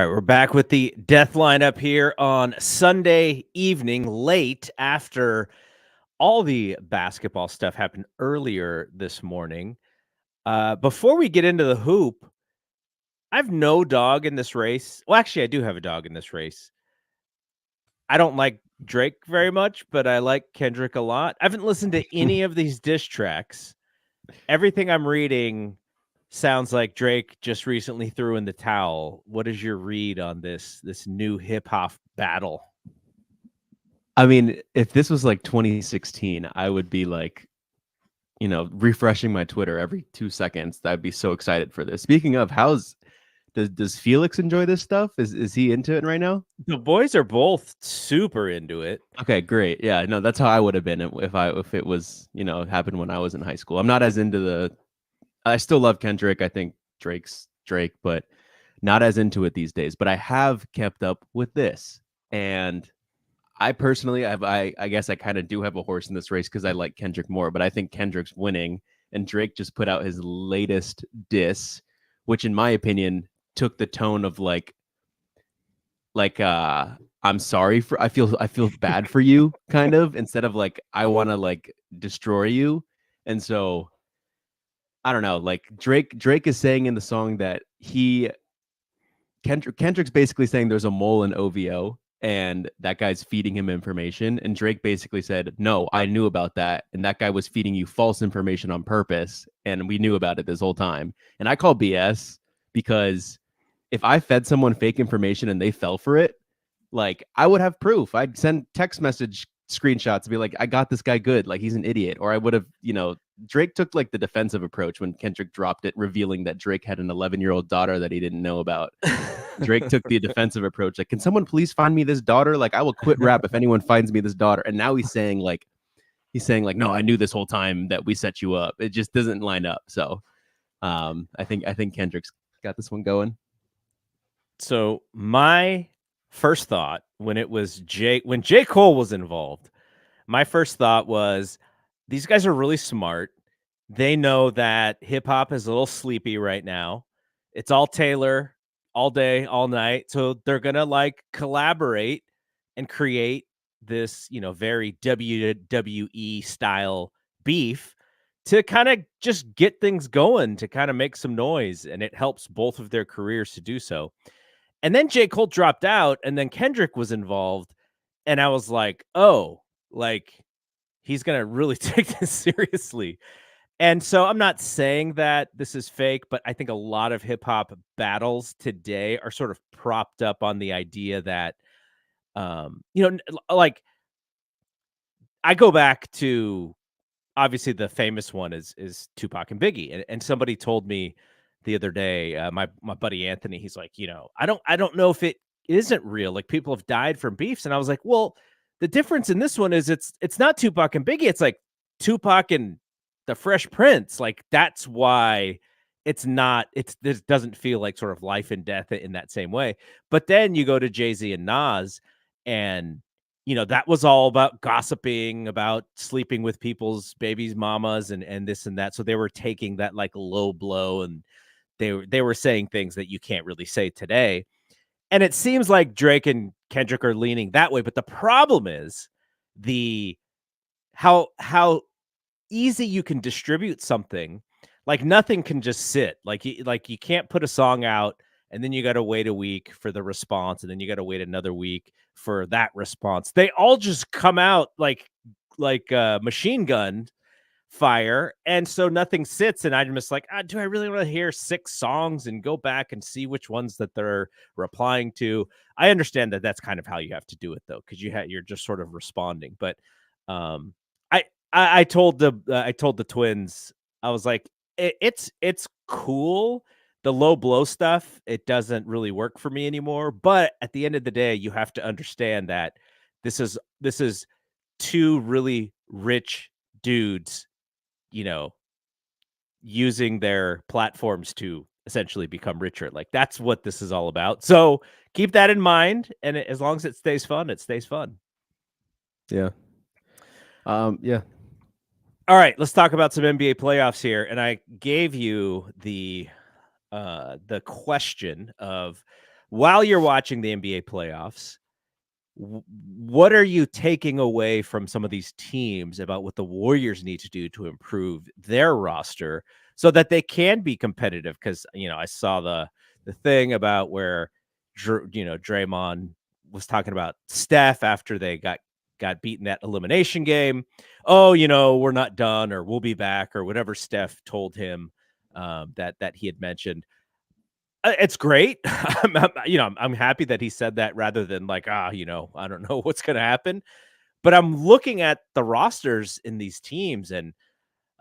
All right, we're back with the death lineup here on Sunday evening, late after all the basketball stuff happened earlier this morning. Before we get into the hoop, I have no dog in this race. Well, actually, I do have a dog in this race. I don't like Drake very much, but I like Kendrick a lot. I haven't listened to any of these diss tracks. Everything I'm reading sounds like Drake just recently threw in the towel. What is your read on this new hip hop battle? I mean, if this was like 2016, I would be like, refreshing my Twitter every 2 seconds. I'd be so excited for this. Speaking of, does Felix enjoy this stuff? Is he into it right now? The boys are both super into it. Okay, great. Yeah, no, that's how I would have been if it was, happened when I was in high school. I'm not as into I still love Kendrick. I think Drake's Drake, but not as into it these days. But I have kept up with this. And I personally, I guess I kind of do have a horse in this race because I like Kendrick more, but I think Kendrick's winning. And Drake just put out his latest diss, which in my opinion took the tone of I'm sorry for I feel bad for you kind of, instead of like I want to like destroy you. And so I don't know, like Drake is saying in the song that Kendrick's basically saying there's a mole in OVO and that guy's feeding him information. And Drake basically said, no, I knew about that. And that guy was feeding you false information on purpose. And we knew about it this whole time. And I call BS because if I fed someone fake information and they fell for it, like I would have proof. I'd send text message screenshots to be like, I got this guy good. Like he's an idiot. Or I would have, Drake took like the defensive approach when Kendrick dropped it, revealing that Drake had an 11-year-old daughter that he didn't know about. Drake took the defensive approach. Like, can someone please find me this daughter? Like, I will quit rap if anyone finds me this daughter. And now he's saying like, no, I knew this whole time that we set you up. It just doesn't line up. So I think Kendrick's got this one going. So my first thought when J. Cole was involved, my first thought was these guys are really smart. They know that hip hop is a little sleepy right now. It's all Taylor all day, all night. So they're going to like collaborate and create this, very WWE style beef to kind of just get things going, to kind of make some noise. And it helps both of their careers to do so. And then J. Cole dropped out and then Kendrick was involved. And I was like, oh, like he's going to really take this seriously. And so I'm not saying that this is fake, but I think a lot of hip hop battles today are sort of propped up on the idea that, like I go back to obviously the famous one is Tupac and Biggie. And somebody told me the other day, my buddy Anthony, he's like, I don't know if it isn't real. Like people have died from beefs. And I was like, well, the difference in this one is it's not Tupac and Biggie. It's like Tupac and the Fresh Prince. Like that's why this doesn't feel like sort of life and death in that same way. But then you go to Jay-Z and Nas and that was all about gossiping, about sleeping with people's babies, mamas, and this and that. So they were taking that like low blow and they were saying things that you can't really say today. And it seems like Drake and Kendrick are leaning that way. But the problem is how easy you can distribute something. Like nothing can just sit. Like you can't put a song out and then you got to wait a week for the response, and then you got to wait another week for that response. They all just come out like machine gun fire, and so nothing sits. And I'm just like, do I really want to hear 6 songs and go back and see which ones that they're replying to? I understand that that's kind of how you have to do it, though, because you're just sort of responding. But I told the twins, I was like, it's cool. The low blow stuff, it doesn't really work for me anymore. But at the end of the day, you have to understand that this is 2 really rich dudes, using their platforms to essentially become richer. Like that's what this is all about. So keep that in mind. And as long as it stays fun, it stays fun. Yeah. Yeah. All right, let's talk about some NBA playoffs here. And I gave you the question of while you're watching the NBA playoffs, what are you taking away from some of these teams about what the Warriors need to do to improve their roster so that they can be competitive? Because I saw the thing about where Draymond was talking about Steph after they got beaten that elimination game. Oh, we're not done, or we'll be back, or whatever Steph told him that he had mentioned. It's great. I'm happy that he said that rather than like, I don't know what's going to happen. But I'm looking at the rosters in these teams, and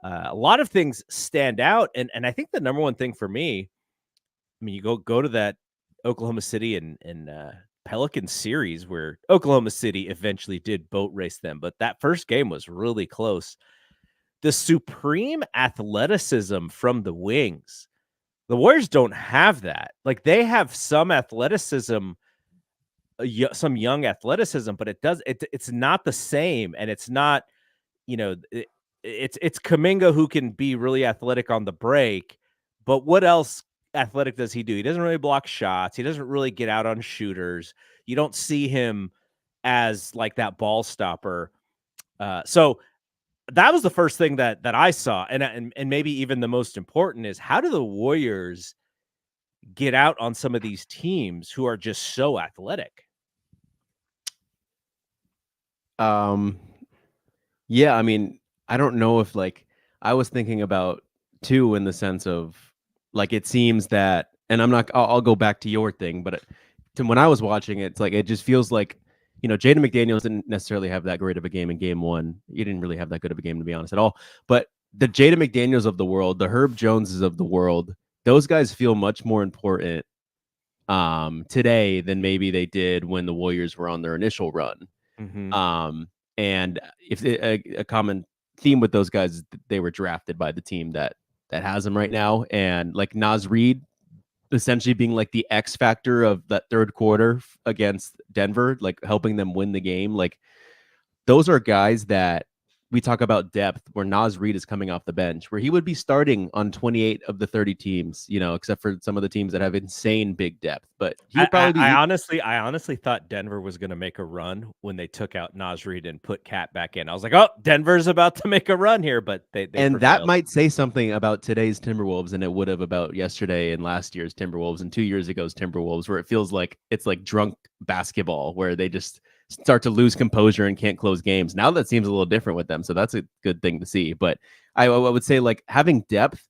a lot of things stand out. And I think the number one thing for me, I mean, you go to that Oklahoma City and Pelican series where Oklahoma City eventually did boat race them, but that first game was really close. The supreme athleticism from the wings. The Warriors don't have that. Like, they have some athleticism, some young athleticism, but it's not the same, and it's not, it's Kuminga who can be really athletic on the break, but what else athletic does he do? He doesn't really block shots. He doesn't really get out on shooters. You don't see him as like that ball stopper. So that was the first thing that I saw, and maybe even the most important is, how do the Warriors get out on some of these teams who are just so athletic? Yeah, I mean, I don't know if like I was thinking about too in the sense of like it seems that, and I'll go back to your thing, but to when I was watching it, it's like it just feels like Jaden McDaniels didn't necessarily have that great of a game in game one. He didn't really have that good of a game, to be honest, at all. But the Jaden McDaniels of the world, the Herb Joneses of the world, those guys feel much more important today than maybe they did when the Warriors were on their initial run. Mm-hmm. And if a common theme with those guys is they were drafted by the team that has them right now, and like Naz Reid essentially being like the X factor of that third quarter against Denver, like helping them win the game. Like those are guys that we talk about depth, where Naz Reid is coming off the bench, where he would be starting on 28 of the 30 teams, except for some of the teams that have insane big depth. But he would probably be. I honestly thought Denver was going to make a run when they took out Naz Reid and put Cat back in. I was like, oh, Denver's about to make a run here, but they And that prevailed. might say something about today's Timberwolves, and it would have about yesterday and last year's Timberwolves and 2 years ago's Timberwolves, where it feels like it's like drunk basketball, where they just start to lose composure and can't close games. Now that seems a little different with them, so that's a good thing to see. But I would say like having depth,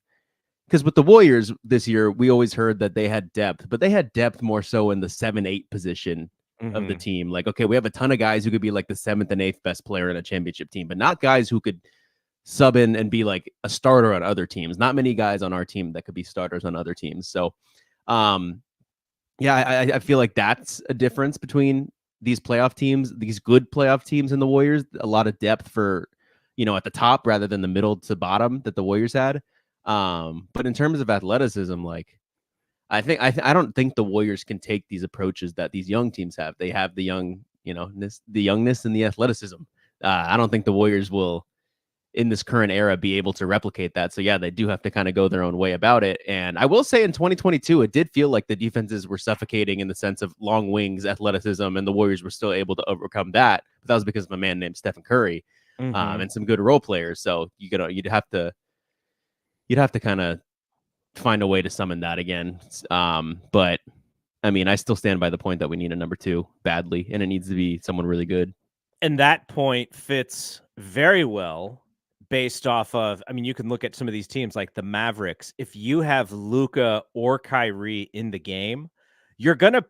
because with the Warriors this year, we always heard that they had depth, but they had depth more so in the 7-8 position of the team. Like, okay, we have a ton of guys who could be like the 7th and 8th best player in a championship team, but not guys who could sub in and be like a starter on other teams. Not many guys on our team that could be starters on other teams. So, yeah, I feel like that's a difference between these playoff teams, these good playoff teams, and the Warriors. A lot of depth for, at the top rather than the middle to bottom that the Warriors had. But in terms of athleticism, like I think I don't think the Warriors can take these approaches that these young teams have. They have the youngness and the athleticism. I don't think the Warriors will, in this current era, be able to replicate that. So yeah, they do have to kind of go their own way about it. And I will say in 2022, it did feel like the defenses were suffocating in the sense of long wings, athleticism, and the Warriors were still able to overcome that. But that was because of a man named Stephen Curry and some good role players. So you'd have to kind of find a way to summon that again. But I mean, I still stand by the point that we need a number 2 badly, and it needs to be someone really good. And that point fits very well based off of, I mean, you can look at some of these teams like the Mavericks. If you have Luka or Kyrie in the game, you're going to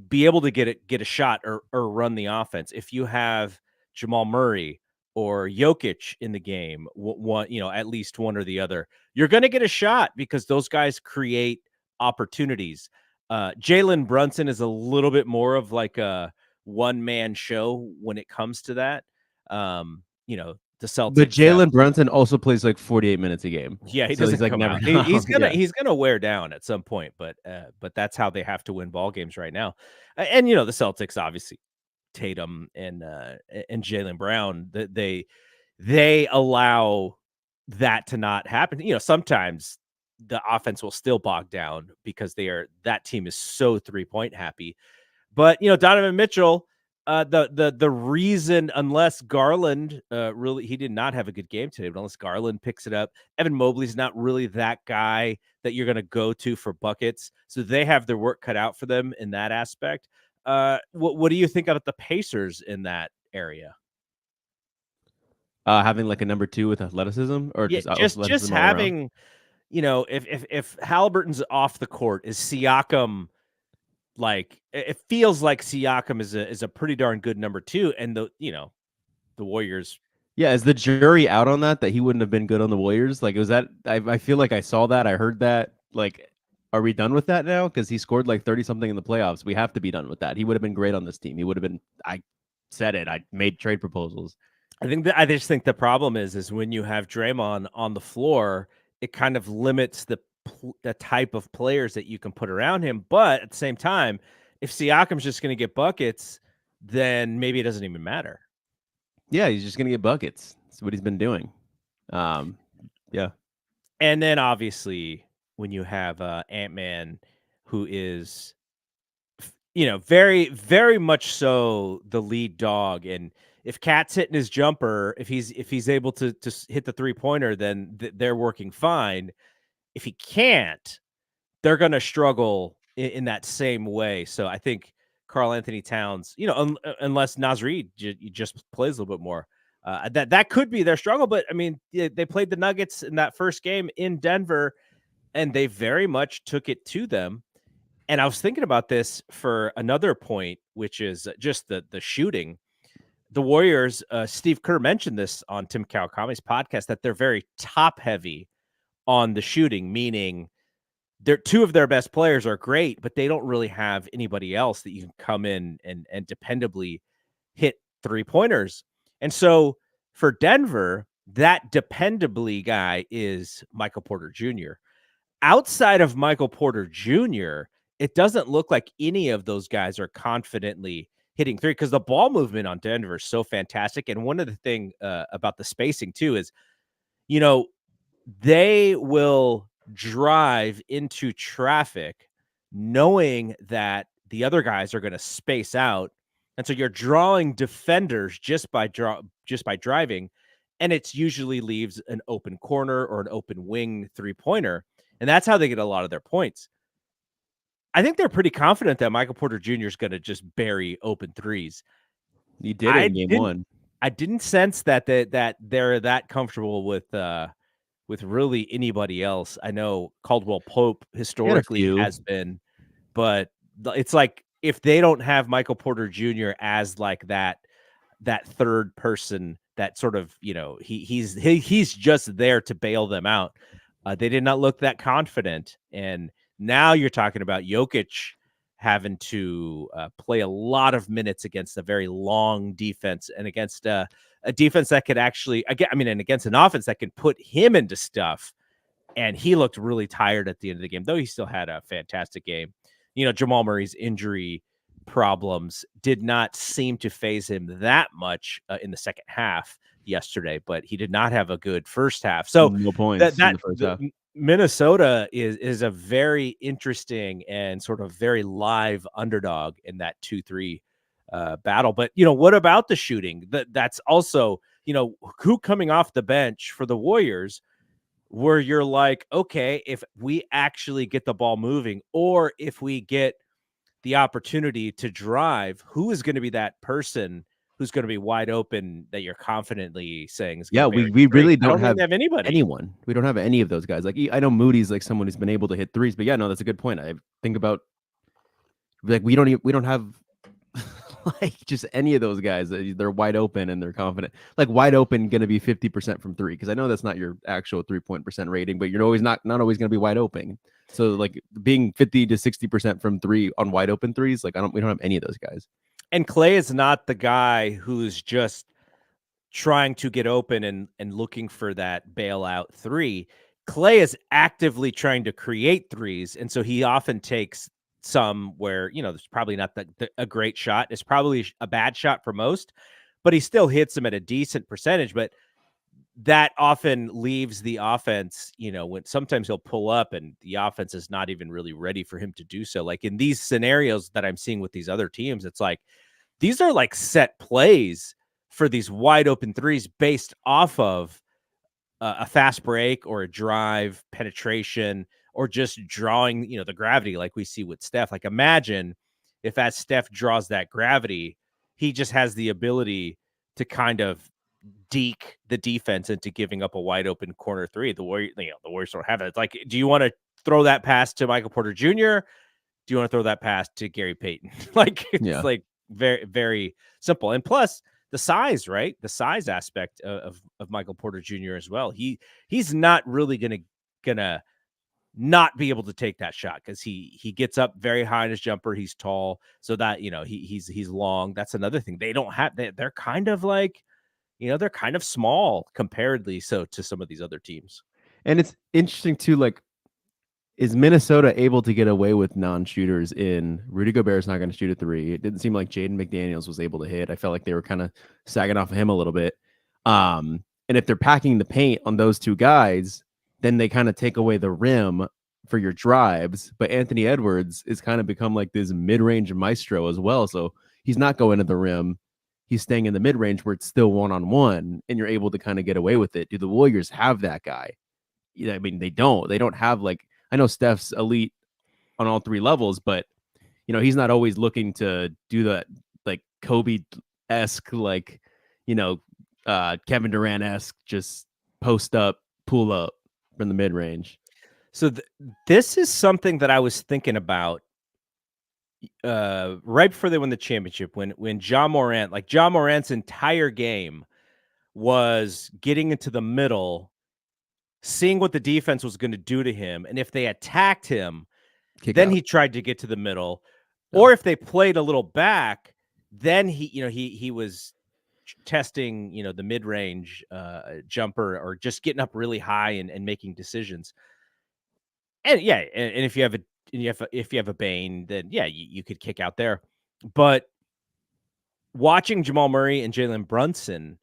be able to get a shot or run the offense. If you have Jamal Murray or Jokic in the game, one, at least one or the other, you're going to get a shot because those guys create opportunities. Jalen Brunson is a little bit more of like a one-man show when it comes to that. The Celtics. But Jalen Brunson also plays like 48 minutes a game. Yeah, he so doesn't he's like come never. out. He's gonna wear down at some point, but that's how they have to win ball games right now. And the Celtics, obviously, Tatum and Jaylen Brown, they allow that to not happen. Sometimes the offense will still bog down because that team is so 3-point happy. But Donovan Mitchell, the reason, unless Garland really, he did not have a good game today, but unless Garland picks it up, Evan Mobley's not really that guy that you're going to go to for buckets. So they have their work cut out for them in that aspect. What do you think about the Pacers in that area? Having like a number 2 with athleticism, or Yeah, just just athleticism all around. having, if Halliburton's off the court, is Siakam, like, it feels like Siakam is a pretty darn good number 2, and the Warriors. Yeah, is the jury out on that he wouldn't have been good on the Warriors? Like, was that I feel like I saw that, I heard that. Like, are we done with that now? Because he scored like 30 something in the playoffs. We have to be done with that. He would have been great on this team. He would have been. I said it. I made trade proposals. I just think the problem is when you have Draymond on the floor, it kind of limits the type of players that you can put around him. But at the same time, if Siakam's just going to get buckets, then maybe it doesn't even matter. Yeah, he's just gonna get buckets. That's what he's been doing. Yeah. And then obviously when you have Ant-Man, who is, very, very much so the lead dog, and if Cat's hitting his jumper, if he's able to hit the 3-pointer, then they're working fine. If he can't, they're going to struggle in that same way. So I think Karl Anthony Towns, unless Naz Reid just plays a little bit more, that could be their struggle. But I mean, they played the Nuggets in that first game in Denver, and they very much took it to them. And I was thinking about this for another point, which is just the shooting. The Warriors, Steve Kerr mentioned this on Tim Kawakami's podcast, that they're very top heavy on the shooting, meaning two of their best players are great, but they don't really have anybody else that you can come in and dependably hit 3-pointers. And so for Denver, that dependably guy is Michael Porter Jr. Outside of Michael Porter Jr., it doesn't look like any of those guys are confidently hitting 3, because the ball movement on Denver is so fantastic. And one of the thing about the spacing too is, they will drive into traffic knowing that the other guys are going to space out. And so you're drawing defenders just by driving, and it's usually leaves an open corner or an open wing 3-pointer. And that's how they get a lot of their points. I think they're pretty confident that Michael Porter Jr. is going to just bury open threes. He did it in game 1. I didn't sense that they're that comfortable with really anybody else. I know Caldwell Pope historically has been, but it's like, if they don't have Michael Porter Jr. as like that third person, that sort of, he's just there to bail them out. They did not look that confident. And now you're talking about Jokic having to play a lot of minutes against a very long defense, and against a defense that could actually, and against an offense that can put him into stuff. And he looked really tired at the end of the game, though he still had a fantastic game. Jamal Murray's injury problems did not seem to phase him that much in the second half yesterday, but he did not have a good first half. So no points in the first half. Minnesota is a very interesting and sort of very live underdog in that 2-3 battle. But what about the shooting? That's also, who coming off the bench for the Warriors, where you're like, okay, if we actually get the ball moving, or if we get the opportunity to drive, who is going to be that person who's going to be wide open that you're confidently saying is going to we really don't have anybody. Anyone. We don't have any of those guys. Like, I know Moody's like someone who's been able to hit threes, but yeah, no, that's a good point. I think about, like, we don't have like just any of those guys. They're wide open and they're confident. Like, wide open going to be 50% from 3, because I know that's not your actual 3-point percent rating, but you're always not always going to be wide open. So like being 50 to 60% from 3 on wide open threes, like we don't have any of those guys. And Clay is not the guy who's just trying to get open and looking for that bailout 3. Clay is actively trying to create threes, and so he often takes some where, there's probably not a great shot. It's probably a bad shot for most, but he still hits them at a decent percentage. But that often leaves the offense, when sometimes he'll pull up and the offense is not even really ready for him to do so. Like in these scenarios that I'm seeing with these other teams, it's like these are like set plays for these wide open threes based off of a fast break or a drive penetration or just drawing, the gravity like we see with Steph. Like imagine if as Steph draws that gravity, he just has the ability to kind of deke the defense into giving up a wide open corner three. The Warriors don't have it. It's like, do you want to throw that pass to Michael Porter Jr.? Do you want to throw that pass to Gary Payton? Like it's Yeah. like very, very simple. And plus the size, right? The size aspect of Michael Porter Jr. as well. He's not really gonna not be able to take that shot because he gets up very high in his jumper. He's tall, so that he's long. That's another thing. They don't have. They're kind of like, they're kind of small comparatively so to some of these other teams. And it's interesting too, like, is Minnesota able to get away with non-shooters in Rudy Gobert's not going to shoot a three. It didn't seem like Jaden McDaniels was able to hit. I felt like they were kind of sagging off of him a little bit. And if they're packing the paint on those two guys, then they kind of take away the rim for your drives. But Anthony Edwards is kind of become like this mid-range maestro as well. So he's not going to the rim. He's staying in the mid-range where it's still one-on-one, and you're able to kind of get away with it. Do the Warriors have that guy? Yeah, I mean, they don't. They don't have like, I know Steph's elite on all three levels, but he's not always looking to do that like Kobe-esque, like, Kevin Durant-esque, just post up, pull up from the mid range. So this is something that I was thinking about right before they won the championship when Ja Morant's entire game was getting into the middle, seeing what the defense was going to do to him, and if they attacked him, then he tried to get to the middle, or if they played a little back, then he was testing the mid-range jumper or just getting up really high and making decisions. And yeah, and if you have a Bane, then yeah, you could kick out there. But watching Jamal Murray and Jalen Brunson,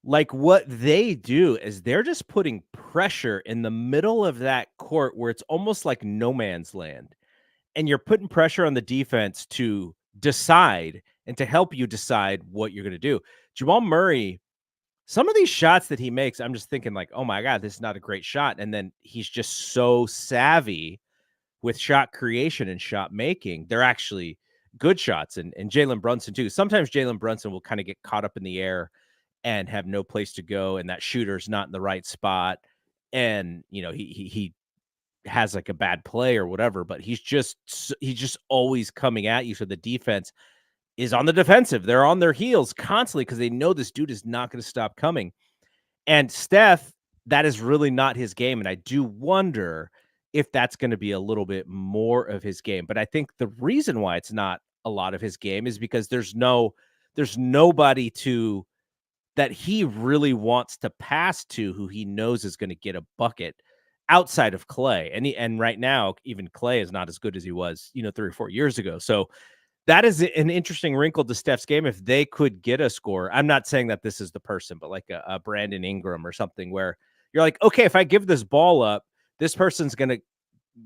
like what they do is they're just putting pressure in the middle of that court where it's almost like no man's land. And you're putting pressure on the defense to decide and to help you decide what you're going to do. Jamal Murray, some of these shots that he makes, I'm just thinking like, oh my God, this is not a great shot. And then he's just so savvy with shot creation and shot making. They're actually good shots. And Jalen Brunson too. Sometimes Jalen Brunson will kind of get caught up in the air and have no place to go, and that shooter's not in the right spot, and he has like a bad play or whatever, but he's just always coming at you. So the defense is on the defensive. They're on their heels constantly because they know this dude is not going to stop coming. And Steph, that is really not his game, and I do wonder if that's going to be a little bit more of his game. But I think the reason why it's not a lot of his game is because there's nobody that he really wants to pass to who he knows is going to get a bucket outside of Clay. And right now, even Clay is not as good as he was, 3 or 4 years ago. So that is an interesting wrinkle to Steph's game. If they could get a score, I'm not saying that this is the person, but like a Brandon Ingram or something where you're like, okay, if I give this ball up, this person's going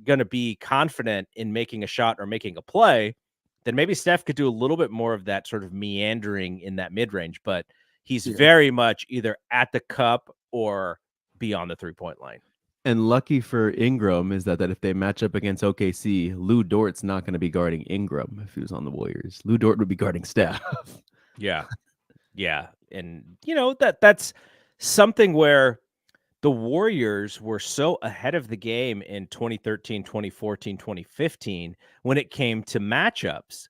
to be confident in making a shot or making a play, then maybe Steph could do a little bit more of that sort of meandering in that mid-range. But he's very much either at the cup or beyond the 3-point line. And lucky for Ingram is that if they match up against OKC, Lou Dort's not going to be guarding Ingram if he was on the Warriors. Lou Dort would be guarding Steph. Yeah. Yeah. And, that's something where the Warriors were so ahead of the game in 2013, 2014, 2015 when it came to matchups.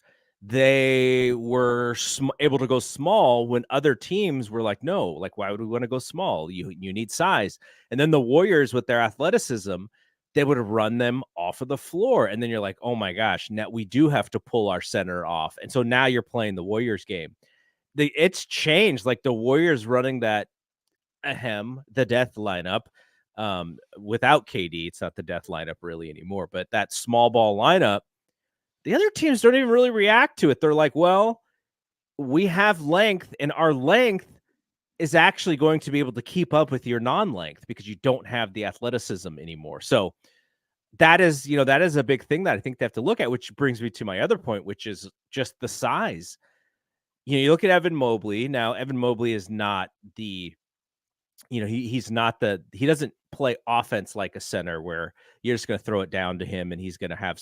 They were able to go small when other teams were like, no, like, why would we want to go small? You need size. And then the Warriors with their athleticism, they would run them off of the floor. And then you're like, oh my gosh, now we do have to pull our center off. And so now you're playing the Warriors game. It's changed. Like the Warriors running that the death lineup without KD. It's not the death lineup really anymore, but that small ball lineup, the other teams don't even really react to it. They're like, well, we have length, and our length is actually going to be able to keep up with your non-length because you don't have the athleticism anymore. So that is, that is a big thing that I think they have to look at, which brings me to my other point, which is just the size. You look at Evan Mobley. Now, Evan Mobley is not the, he's not he doesn't play offense like a center where you're just going to throw it down to him and he's going to have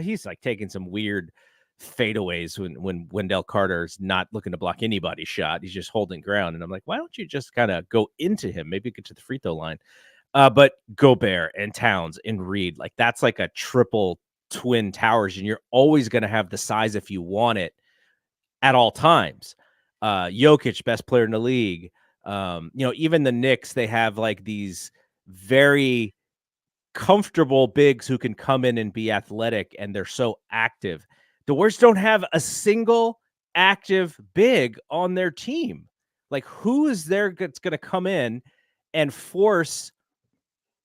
he's like taking some weird fadeaways when Wendell Carter's not looking to block anybody's shot. He's just holding ground. And I'm like, why don't you just kind of go into him? Maybe get to the free throw line. But Gobert and Towns and Reed, like that's like a triple twin towers, and you're always going to have the size if you want it at all times. Jokic, best player in the league. Even the Knicks, they have like these very comfortable bigs who can come in and be athletic, and they're so active. The Warriors don't have a single active big on their team. Like, who is there that's going to come in and force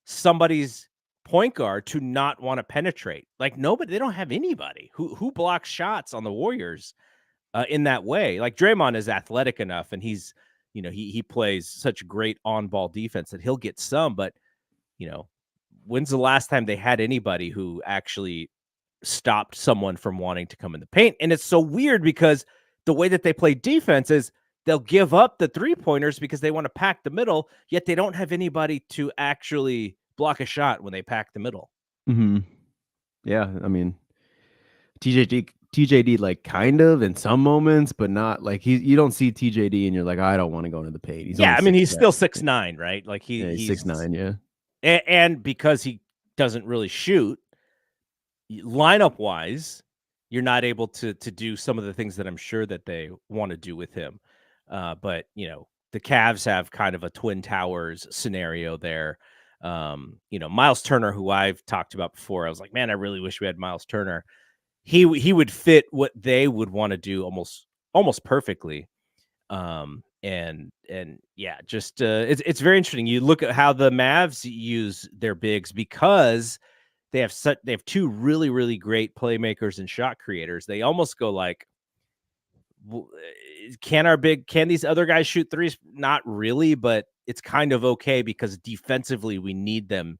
somebody's point guard to not want to penetrate? Like, nobody. They don't have anybody who blocks shots on the Warriors in that way. Like, Draymond is athletic enough, and he's, he plays such great on-ball defense that he'll get some. But, when's the last time they had anybody who actually stopped someone from wanting to come in the paint? And it's so weird because the way that they play defense is they'll give up the three-pointers because they want to pack the middle, yet they don't have anybody to actually block a shot when they pack the middle. Mm-hmm. Yeah, I mean, TJD like kind of in some moments, but not like you don't see TJD and you're like, I don't want to go into the paint. He's still 6'9", right? Like he's 6'9", yeah. And because he doesn't really shoot, lineup wise, you're not able to do some of the things that I'm sure that they want to do with him. But the Cavs have kind of a twin towers scenario there. Miles Turner, who I've talked about before, I was like, man, I really wish we had Miles Turner. He would fit what they would want to do almost perfectly. And yeah, just it's very interesting. You look at how the Mavs use their bigs because they have two really, really great playmakers and shot creators. They almost go like, can these other guys shoot threes? Not really, but it's kind of okay because defensively we need them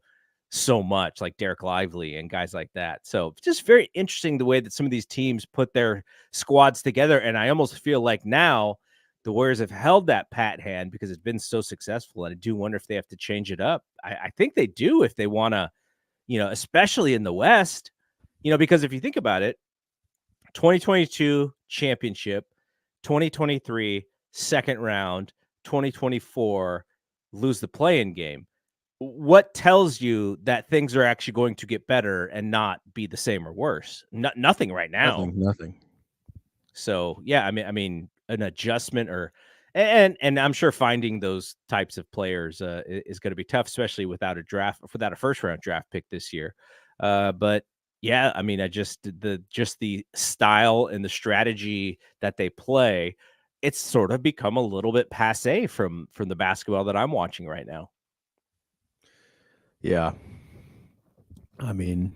so much, like Derek Lively and guys like that. So just very interesting the way that some of these teams put their squads together. And I almost feel like now the Warriors have held that pat hand because it's been so successful. And I do wonder if they have to change it up. I think they do if they want to, especially in the West, because if you think about it, 2022 championship, 2023 second round, 2024 lose the play-in game. What tells you that things are actually going to get better and not be the same or worse? Nothing right now. Nothing. So yeah, I mean, an adjustment and I'm sure finding those types of players is going to be tough, especially without a first round draft pick this year. But yeah, I mean, the style and the strategy that they play, it's sort of become a little bit passé from the basketball that I'm watching right now. Yeah. I mean,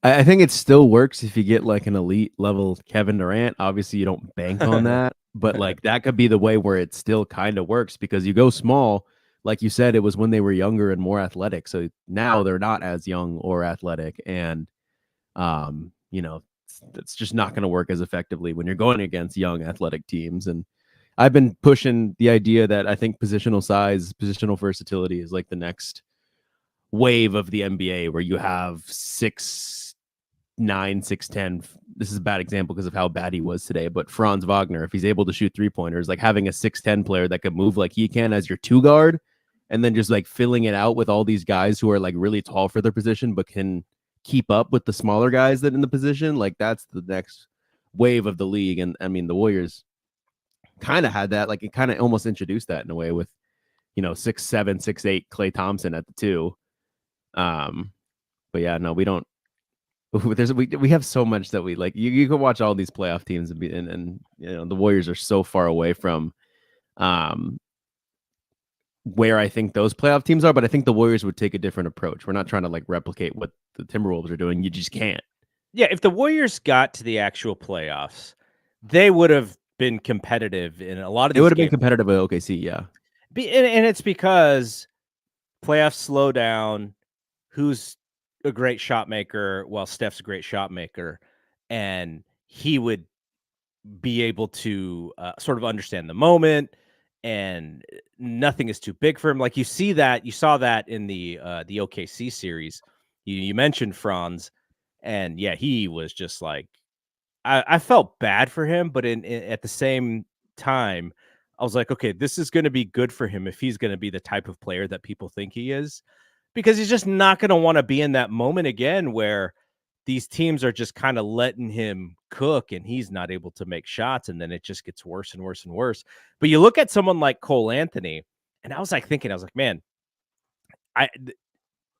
I think it still works if you get like an elite level Kevin Durant. Obviously, you don't bank on that, but like that could be the way where it still kind of works because you go small. Like you said, it was when they were younger and more athletic. So now they're not as young or athletic. And, it's just not going to work as effectively when you're going against young athletic teams. And I've been pushing the idea that I think positional size, positional versatility is like the next wave of the NBA where you have 6'9", 6'10". This is a bad example because of how bad he was today, but Franz Wagner, if he's able to shoot 3-pointers, like having a 6'10" player that could move like he can as your 2 guard, and then just like filling it out with all these guys who are like really tall for their position but can keep up with the smaller guys that in the position, like that's the next wave of the league. And I mean, the Warriors kind of had that, like it kind of almost introduced that in a way with 6'7", 6'8" Klay Thompson at the 2. But yeah, no, we don't. We have so much that we like. You can watch all these playoff teams and the Warriors are so far away from where I think those playoff teams are. But I think the Warriors would take a different approach. We're not trying to like replicate what the Timberwolves are doing. You just can't. Yeah, if the Warriors got to the actual playoffs, they would have been competitive in a lot of They would these have been games. competitive with OKC, yeah. And it's because playoffs slow down. Who's a great shot maker? Well, Steph's a great shot maker, and he would be able to sort of understand the moment, and nothing is too big for him. Like you saw that in the OKC series. You mentioned Franz, and yeah, he was just like I felt bad for him, but at the same time, I was like, okay, this is going to be good for him if he's going to be the type of player that people think he is, because he's just not going to want to be in that moment again where these teams are just kind of letting him cook and he's not able to make shots, and then it just gets worse and worse and worse. But you look at someone like Cole Anthony, and I was like, man, I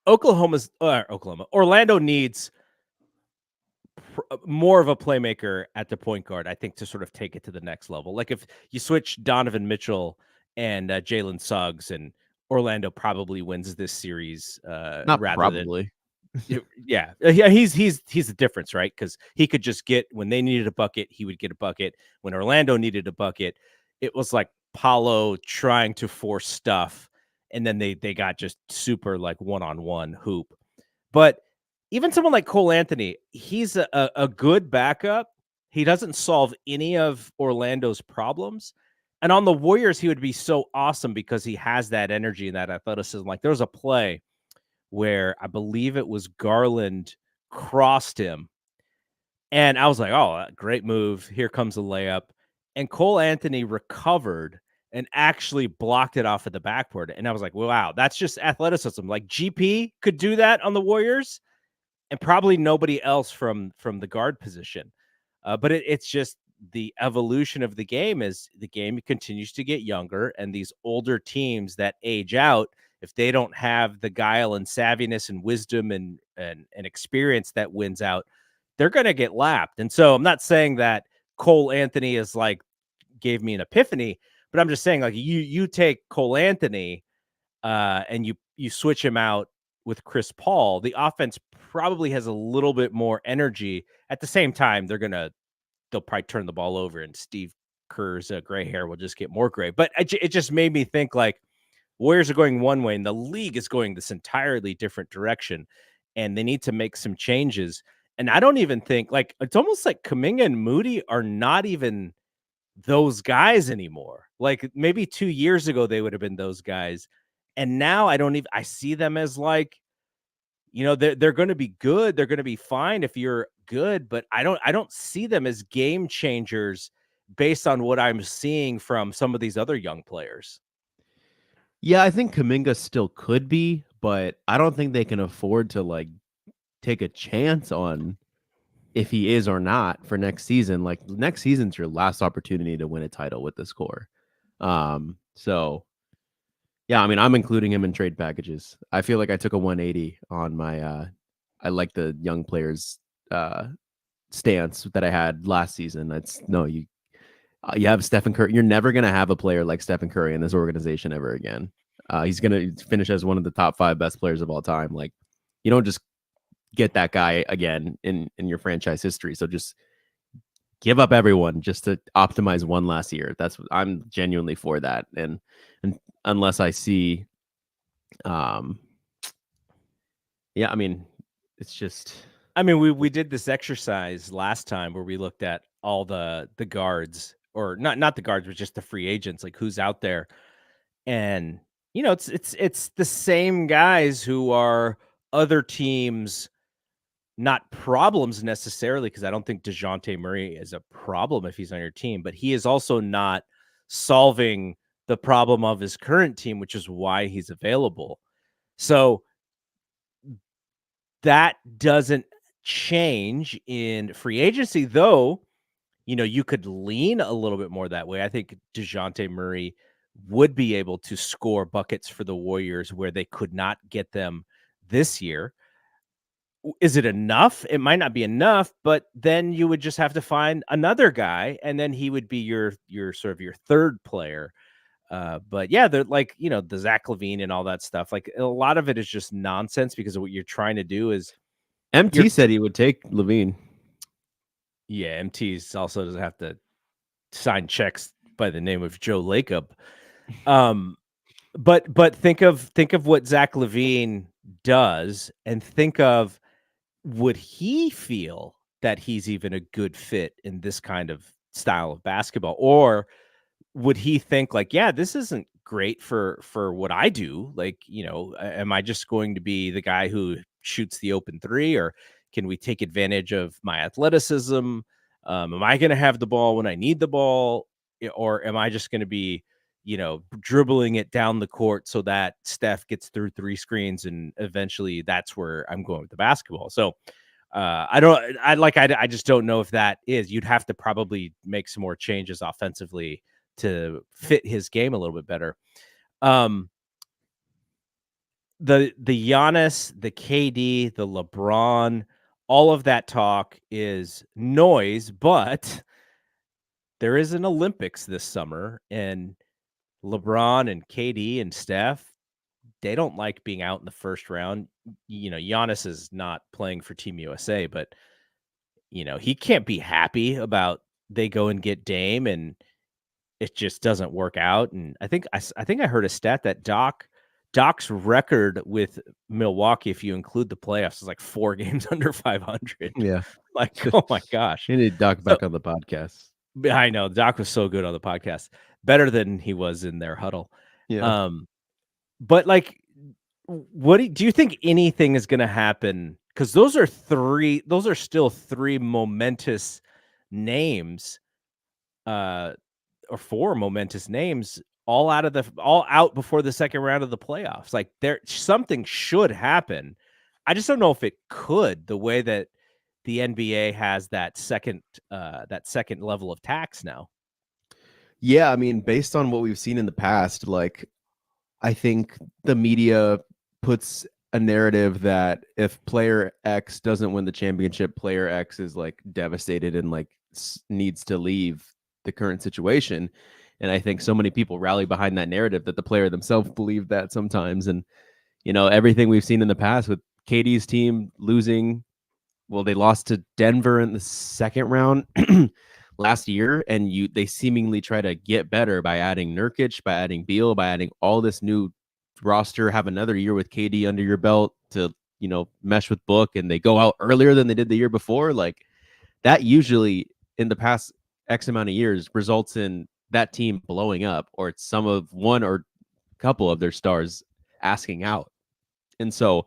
Orlando needs more of a playmaker at the point guard, I think, to sort of take it to the next level. Like if you switch Donovan Mitchell and Jalen Suggs, and Orlando probably wins this series Not rather than probably. yeah. He's the difference, right? Because he could just get when they needed a bucket, he would get a bucket. When Orlando needed a bucket, it was like Paulo trying to force stuff, and then they got just super like one-on-one hoop. But even someone like Cole Anthony, he's a good backup. He doesn't solve any of Orlando's problems. And on the Warriors, he would be so awesome because he has that energy and that athleticism. Like there was a play where I believe it was Garland crossed him. And I was like, oh, great move. Here comes a layup. And Cole Anthony recovered and actually blocked it off of the backboard. And I was like, wow, that's just athleticism. Like GP could do that on the Warriors, and probably nobody else from the guard position. But it's just the evolution of the game is the game continues to get younger, and these older teams that age out, if they don't have the guile and savviness and wisdom and experience that wins out, they're going to get lapped. And so I'm not saying that Cole Anthony is like gave me an epiphany, but I'm just saying like you take Cole Anthony and you switch him out with Chris Paul, the offense probably has a little bit more energy. At the same time, they'll probably turn the ball over, and Steve Kerr's gray hair will just get more gray. But it just made me think like Warriors are going one way, and the league is going this entirely different direction, and they need to make some changes. And I don't even think like it's almost like Kuminga and Moody are not even those guys anymore. Like maybe 2 years ago they would have been those guys. And now I see them as like, they're going to be good. They're going to be fine if you're good, but I don't see them as game changers based on what I'm seeing from some of these other young players. Yeah, I think Kuminga still could be, but I don't think they can afford to like take a chance on if he is or not for next season. Like next season's your last opportunity to win a title with this core. So yeah, I mean, I'm including him in trade packages. I feel like I took a 180 on my I like the young players stance that I had last season. That's no, you have Stephen Curry. You're never gonna have a player like Stephen Curry in this organization ever again. He's gonna finish as one of the top 5 best players of all time. Like you don't just get that guy again in your franchise history. So just give up everyone just to optimize one last year. That's what I'm genuinely for that. And unless I see, um, yeah, I mean, it's just I mean, we did this exercise last time where we looked at all the guards, or not the guards, but just the free agents, like who's out there. And it's the same guys who are other teams, not problems necessarily, because I don't think DeJounte Murray is a problem if he's on your team, but he is also not solving the problem of his current team, which is why he's available. So that doesn't change in free agency, though. You could lean a little bit more that way. I think DeJounte Murray would be able to score buckets for the Warriors where they could not get them this year. Is it enough? It might not be enough, but then you would just have to find another guy, and then he would be your sort of your third player. But yeah, they're like, the Zach LaVine and all that stuff. Like a lot of it is just nonsense because of what you're trying to do is MT said he would take Levine. yeah, MT's also doesn't have to sign checks by the name of Joe Lacob. But think of what Zach LaVine does, and think of, would he feel that he's even a good fit in this kind of style of basketball, or would he think like, yeah, this isn't great for what I do? Like, am I just going to be the guy who shoots the open three, or can we take advantage of my athleticism? Am I going to have the ball when I need the ball, or am I just going to be, dribbling it down the court so that Steph gets through three screens and eventually that's where I'm going with the basketball? So I just don't know if that is. You'd have to probably make some more changes offensively to fit his game a little bit better. The Giannis, the KD, the LeBron, all of that talk is noise, but there is an Olympics this summer, and LeBron and KD and Steph, they don't like being out in the first round. Giannis is not playing for Team USA, but he can't be happy about they go and get Dame and it just doesn't work out. And I think I heard a stat that Doc's record with Milwaukee, if you include the playoffs, is like 4 games under 500. Yeah. Like, oh my gosh. You need Doc back on the podcast. I know Doc was so good on the podcast, better than he was in their huddle. Yeah. But like, what do you think anything is going to happen? Because those are still 3 momentous names, or 4 momentous names, all out before the second round of the playoffs. Like, something should happen. I just don't know if it could, the way that the NBA has that second level of tax now. Yeah, I mean, based on what we've seen in the past, like, I think the media puts a narrative that if player X doesn't win the championship, player X is like devastated and like needs to leave the current situation. And I think so many people rally behind that narrative that the player themselves believe that sometimes. And, everything we've seen in the past with KD's team losing, well, they lost to Denver in the second round last year, and they seemingly try to get better by adding Nurkic, by adding Beal, by adding all this new roster, have another year with KD under your belt to, mesh with Book, and they go out earlier than they did the year before. Like, that usually in the past X amount of years results in that team blowing up, or it's one or couple of their stars asking out. And so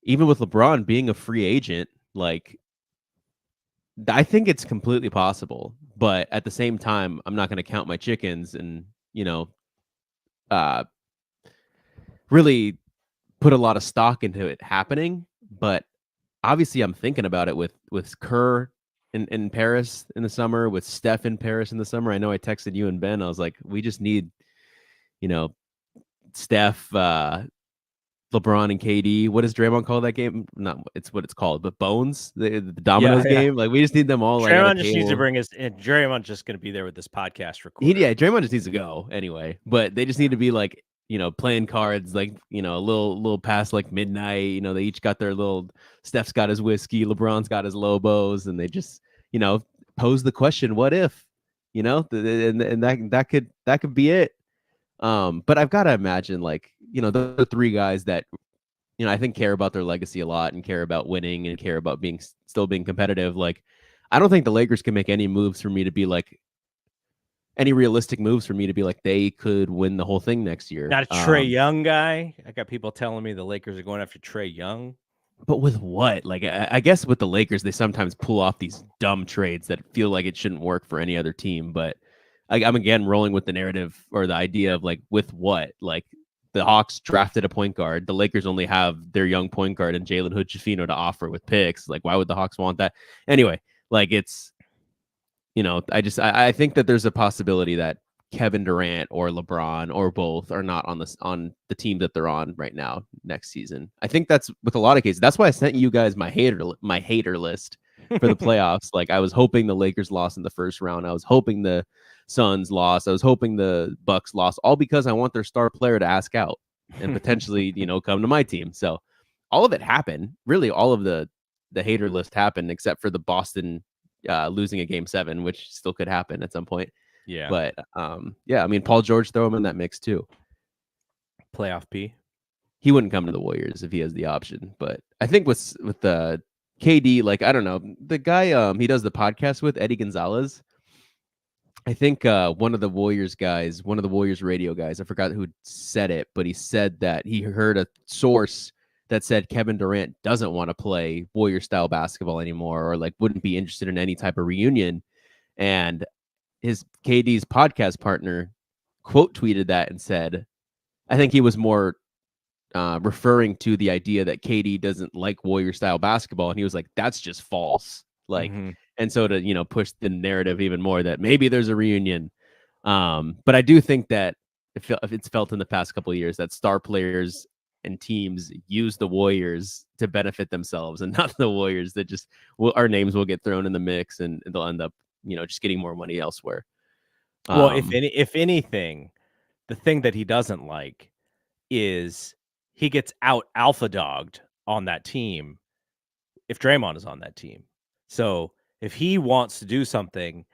even with LeBron being a free agent, like, I think it's completely possible, but at the same time, I'm not going to count my chickens and, really put a lot of stock into it happening. But obviously I'm thinking about it with Kerr in Paris in the summer, with Steph in Paris in the summer. I know I texted you and Ben. I was like, we just need, Steph, LeBron and KD. What does Draymond call that game? Not it's what it's called, but Bones, the Dominoes game. Like, we just need them all. Draymond just needs to bring us. And Draymond's just going to be there with this podcast recording. Yeah, Draymond just needs to go anyway. But they just need to be like, playing cards, like, a little past like midnight. They each got their little. Steph's got his whiskey, LeBron's got his Lobos, and they just, pose the question, what if, and that could be it. But I've got to imagine, like, the 3 guys that, I think care about their legacy a lot and care about winning and care about still being competitive. Like, I don't think the Lakers can make any moves for me to be like, any realistic moves for me to be like, they could win the whole thing next year. Not a Trae Young guy. I got people telling me the Lakers are going after Trae Young. But with what? Like, I guess with the Lakers, they sometimes pull off these dumb trades that feel like it shouldn't work for any other team. But I'm again rolling with the narrative or the idea of like, with what? Like, the Hawks drafted a point guard. The Lakers only have their young point guard and Jalen Hood-Schifino to offer with picks. Like, why would the Hawks want that? Anyway, like, it's, I think that there's a possibility that Kevin Durant or LeBron or both are not on the team that they're on right now next season. I think that's with a lot of cases. That's why I sent you guys my hater list for the playoffs. Like, I was hoping the Lakers lost in the first round. I was hoping the Suns lost. I was hoping the Bucks lost, all because I want their star player to ask out and potentially, come to my team. So all of it happened. Really, all of the hater list happened except for the Boston losing a game 7, which still could happen at some point. Yeah. But yeah, I mean, Paul George, throw him in that mix too. Playoff P. He wouldn't come to the Warriors if he has the option. But I think with the KD, like, I don't know, the guy he does the podcast with, Eddie Gonzalez. I think one of the Warriors guys, one of the Warriors radio guys, I forgot who said it, but he said that he heard a source that said Kevin Durant doesn't want to play Warrior style basketball anymore, or like wouldn't be interested in any type of reunion. And his KD's podcast partner quote tweeted that and said, I think he was more referring to the idea that KD doesn't like Warrior style basketball. And he was like, that's just false. Like, and so to, push the narrative even more that maybe there's a reunion. But I do think that if it's felt in the past couple of years that star players and teams use the Warriors to benefit themselves and not the Warriors, that just our names will get thrown in the mix and they'll end up, just getting more money elsewhere. Well, if anything, the thing that he doesn't like is he gets out alpha dogged on that team if Draymond is on that team. So if he wants to do something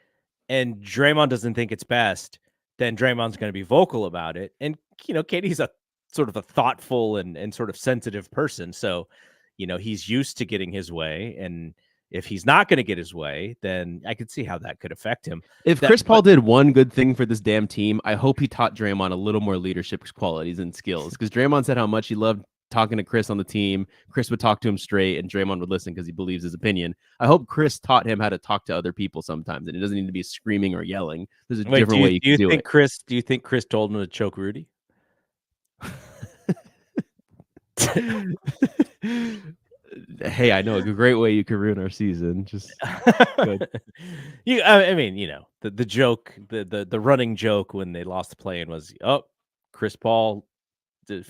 and Draymond doesn't think it's best, then Draymond's going to be vocal about it. And, KD's a sort of a thoughtful and sort of sensitive person. So, he's used to getting his way. And if he's not going to get his way, then I could see how that could affect him. If Chris Paul did one good thing for this damn team, I hope he taught Draymond a little more leadership qualities and skills, because Draymond said how much he loved talking to Chris on the team. Chris would talk to him straight and Draymond would listen because he believes his opinion. I hope Chris taught him how to talk to other people sometimes, and it doesn't need to be screaming or yelling. There's a different way you can do it. Do you think Chris told him to choke Rudy? Hey, I know a great way you could ruin our season. Just I mean, the joke, the running joke when they lost the play-in was, Chris Paul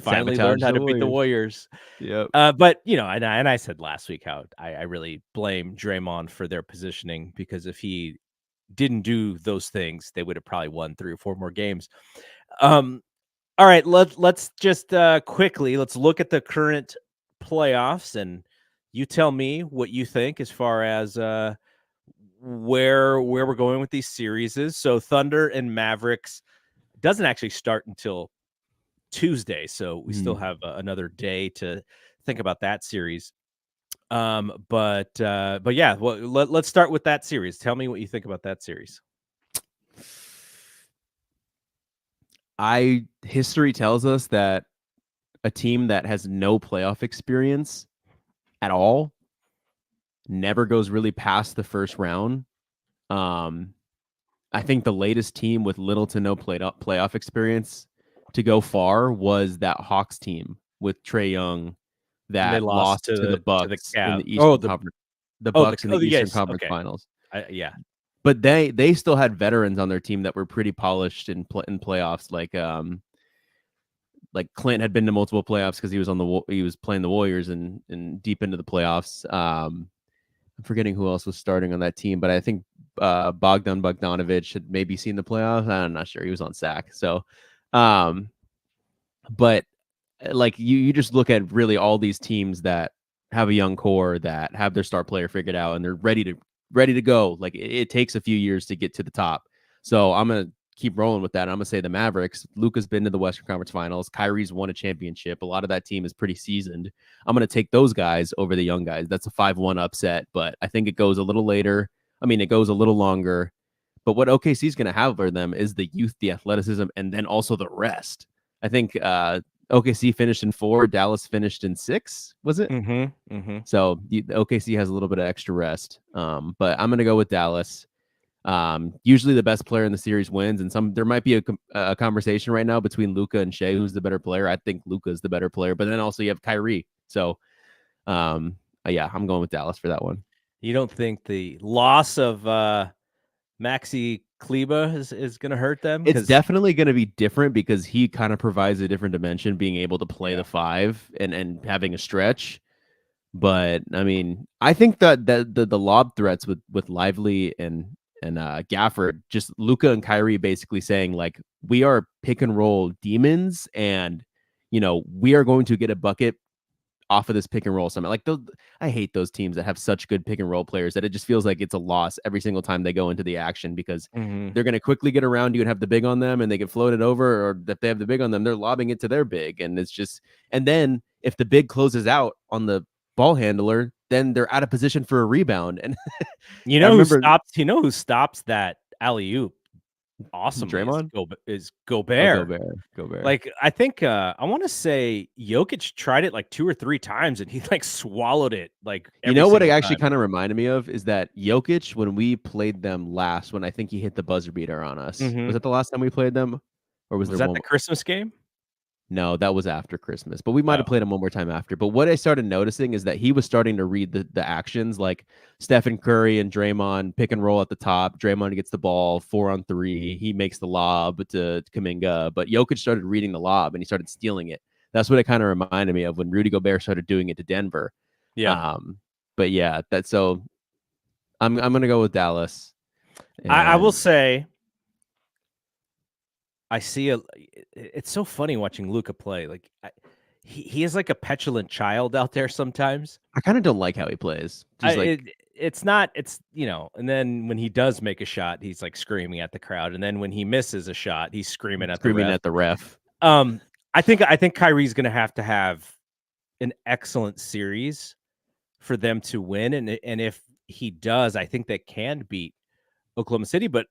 finally learned how to beat the Warriors. Yeah. But and I said last week how I really blame Draymond for their positioning, because if he didn't do those things, they would have probably won 3 or 4 more games. All right, let's just quickly let's look at the current playoffs, and you tell me what you think as far as where we're going with these series is. So Thunder and Mavericks doesn't actually start until Tuesday, so we still have another day to think about that series. But yeah, well, let's start with that series. Tell me what you think about that series. History tells us that a team that has no playoff experience at all never goes really past the first round. I think the latest team with little to no playoff experience to go far was that Hawks team with Trae Young that lost to the Bucks in the Eastern Conference. The Bucks in the Eastern Conference Finals. Yeah. But they still had veterans on their team that were pretty polished in playoffs. Like Clint had been to multiple playoffs because he was playing the Warriors and deep into the playoffs. I'm forgetting who else was starting on that team, but I think Bogdan Bogdanovic had maybe seen the playoffs. I'm not sure. He was on SAC. So, but like you just look at really all these teams that have a young core, that have their star player figured out, and they're ready to go. Like it takes a few years to get to the top. So I'm going to keep rolling with that. I'm going to say the Mavericks. Luka's been to the Western Conference Finals. Kyrie's won a championship. A lot of that team is pretty seasoned. I'm going to take those guys over the young guys. That's a 5-1 upset, but I think it goes a little later. I mean, it goes a little longer. But what OKC is going to have for them is the youth, the athleticism, and then also the rest. I think OKC finished in 4. Dallas finished in 6. Was it? So OKC has a little bit of extra rest. But I'm going to go with Dallas. Usually the best player in the series wins, and there might be a conversation right now between Luka and Shea, who's the better player. I think Luka is the better player, but then also you have Kyrie. So, yeah, I'm going with Dallas for that one. You don't think the loss of Maxi Kleber is going to hurt them? It's definitely going to be different because he kind of provides a different dimension, being able to play the 5 and having a stretch. But I mean, I think that the lob threats with Lively and Gafford, just Luka and Kyrie basically saying like, we are pick and roll demons, and we are going to get a bucket off of this pick and roll somehow. Like I hate those teams that have such good pick and roll players that it just feels like it's a loss every single time they go into the action because they're going to quickly get around you and have the big on them and they get floated over, or if they have the big on them, they're lobbing it to their big. And it's just, and then if the big closes out on the ball handler, then they're out of position for a rebound. And you know who stops that alley-oop awesomely Draymond? is Gobert. Gobert. Like, I think I want to say Jokic tried it like 2 or 3 times and he like swallowed it. Like, you know what it actually kind of reminded me of is that Jokic, when we played them last, when I think he hit the buzzer beater on us, was that the last time we played them, or was there that one? The Christmas game? No, that was after Christmas, but we might have played him one more time after. But what I started noticing is that he was starting to read the actions, like Stephen Curry and Draymond pick and roll at the top. Draymond gets the ball 4-on-3. He makes the lob to Kuminga, but Jokic started reading the lob and he started stealing it. That's what it kind of reminded me of when Rudy Gobert started doing it to Denver. Yeah. But yeah, that's so. I'm gonna go with Dallas. I will say, I see it's so funny watching Luka play. Like, he is like a petulant child out there sometimes. I kind of don't like how he plays. It's not, and then when he does make a shot, he's like screaming at the crowd. And then when he misses a shot, he's screaming at the ref. I think Kyrie's going to have an excellent series for them to win. And if he does, I think they can beat Oklahoma City, but